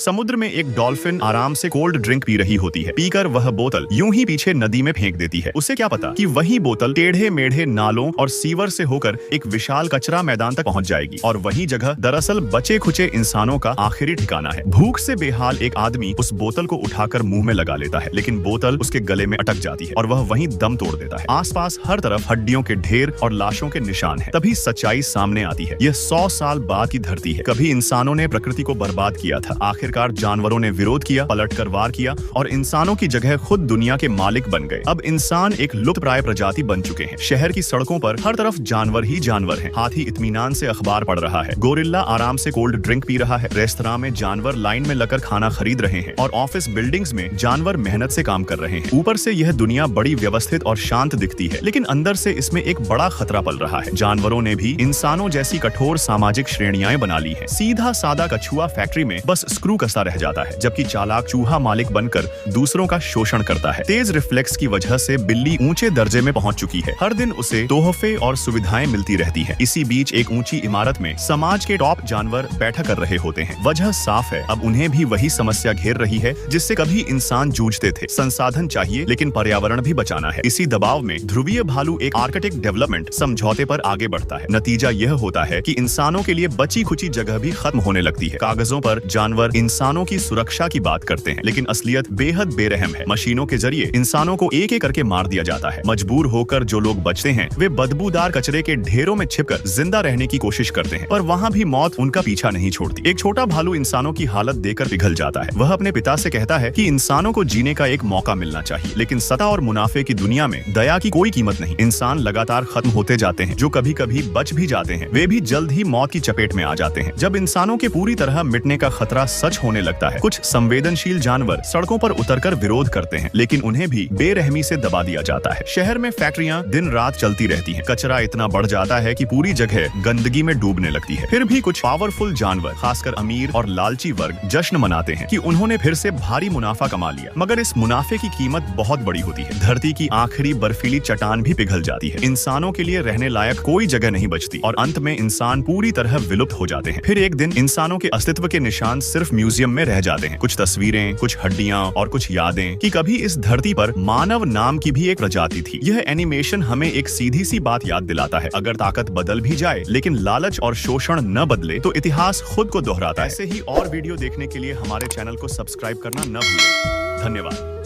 समुद्र में एक डॉल्फिन आराम से कोल्ड ड्रिंक पी रही होती है। पीकर वह बोतल यूं ही पीछे नदी में फेंक देती है। उसे क्या पता कि वही बोतल टेढ़े मेढ़े नालों और सीवर से होकर एक विशाल कचरा मैदान तक पहुंच जाएगी और वही जगह दरअसल बचे खुचे इंसानों का आखिरी ठिकाना है। भूख से बेहाल एक आदमी उस बोतल को उठाकर मुंह में लगा लेता है, लेकिन बोतल उसके गले में अटक जाती है और वह वहीं दम तोड़ देता है। आसपास हर तरफ हड्डियों के ढेर और लाशों के निशान हैं। तभी सच्चाई सामने आती है। यह 100 साल बाद की धरती है। कभी इंसानों ने प्रकृति को बर्बाद किया था। आखिरकार जानवरों ने विरोध किया, पलटकर वार किया और इंसानों की जगह खुद दुनिया के मालिक बन गए। अब इंसान एक लुप्तप्राय प्रजाति बन चुके हैं। शहर की सड़कों पर हर तरफ जानवर ही जानवर हैं। हाथी इत्मीनान से अखबार पढ़ रहा है, गोरिल्ला आराम से कोल्ड ड्रिंक पी रहा है, रेस्तरां में जानवर लाइन में लगकर खाना खरीद रहे हैं और ऑफिस बिल्डिंग्स में जानवर मेहनत से काम कर रहे हैं। ऊपर से यह दुनिया बड़ी व्यवस्थित और शांत दिखती है, लेकिन अंदर से इसमें एक बड़ा खतरा पल रहा है। जानवरों ने भी इंसानों जैसी कठोर सामाजिक श्रेणियां बना ली हैं। सीधा सादा कछुआ फैक्ट्री में बस स्क्रू कसता रह जाता है, जबकि चालाक चूहा मालिक बनकर दूसरों का शोषण करता है। तेज रिफ्लेक्स की वजह से बिल्ली ऊंचे दर्जे में पहुंच चुकी है। हर दिन उसे तोहफे और सुविधाएं मिलती रहती है। इसी बीच एक ऊंची इमारत में समाज के टॉप जानवर बैठा कर रहे होते हैं। वजह साफ है, अब उन्हें भी वही समस्या घेर रही है जिससे कभी इंसान जूझते थे। संसाधन चाहिए, लेकिन पर्यावरण भी बचाना है। इसी दबाव में ध्रुवीय भालू एक आर्कटिक डेवलपमेंट समझौते पर आगे बढ़ता है। नतीजा यह होता है कि इंसानों के लिए बची खुची जगह भी खत्म होने लगती है। कागजों पर जानवर इंसानों की सुरक्षा की बात करते हैं, लेकिन असलियत बेहद बेरहम है। मशीनों के जरिए इंसानों को एक एक करके मार दिया जाता है। मजबूर होकर जो लोग बचते हैं वे बदबूदार कचरे के ढेरों में छिपकर जिंदा रहने की कोशिश करते हैं, पर वहाँ भी मौत उनका पीछा नहीं छोड़ती। एक छोटा भालू इंसानों की हालत देखकर पिघल जाता है। वह अपने पिता से कहता है कि इंसानों को जीने का एक मौका मिलना चाहिए, लेकिन सत्ता और मुनाफे की दुनिया में दया की कोई कीमत नहीं। इंसान लगातार खत्म होते जाते हैं। जो कभी कभी बच भी जाते हैं वे भी जल्द ही मौत की चपेट में आ जाते हैं। जब इंसानों के पूरी तरह मिटने का खतरा सच होने लगता है, कुछ संवेदनशील जानवर सड़कों पर उतरकर विरोध करते हैं, लेकिन उन्हें भी बेरहमी से दबा दिया जाता है। शहर में फैक्ट्रियां दिन रात चलती रहती हैं। कचरा इतना बढ़ जाता है कि पूरी जगह गंदगी में डूबने लगती है। फिर भी कुछ पावरफुल जानवर, खासकर अमीर और लालची वर्ग, जश्न मनाते हैं कि उन्होंने फिर से भारी मुनाफा कमा लिया। मगर इस मुनाफे की कीमत बहुत बड़ी होती है। धरती की आखिरी बर्फीली चट्टान भी पिघल जाती है। इंसानों के लिए रहने लायक कोई जगह नहीं बचती और अंत में इंसान पूरी तरह विलुप्त हो जाते हैं। फिर एक दिन इंसानों के अस्तित्व के निशान सिर्फ म्यूजियम में रह जाते हैं। कुछ तस्वीरें, कुछ हड्डियां और कुछ यादें कि कभी इस धरती पर मानव नाम की भी एक प्रजाति थी। यह एनिमेशन हमें एक सीधी सी बात याद दिलाता है, अगर ताकत बदल भी जाए लेकिन लालच और शोषण न बदले तो इतिहास खुद को दोहराता है। ऐसे ही और वीडियो देखने के लिए हमारे चैनल को सब्सक्राइब करना न भूलें। धन्यवाद।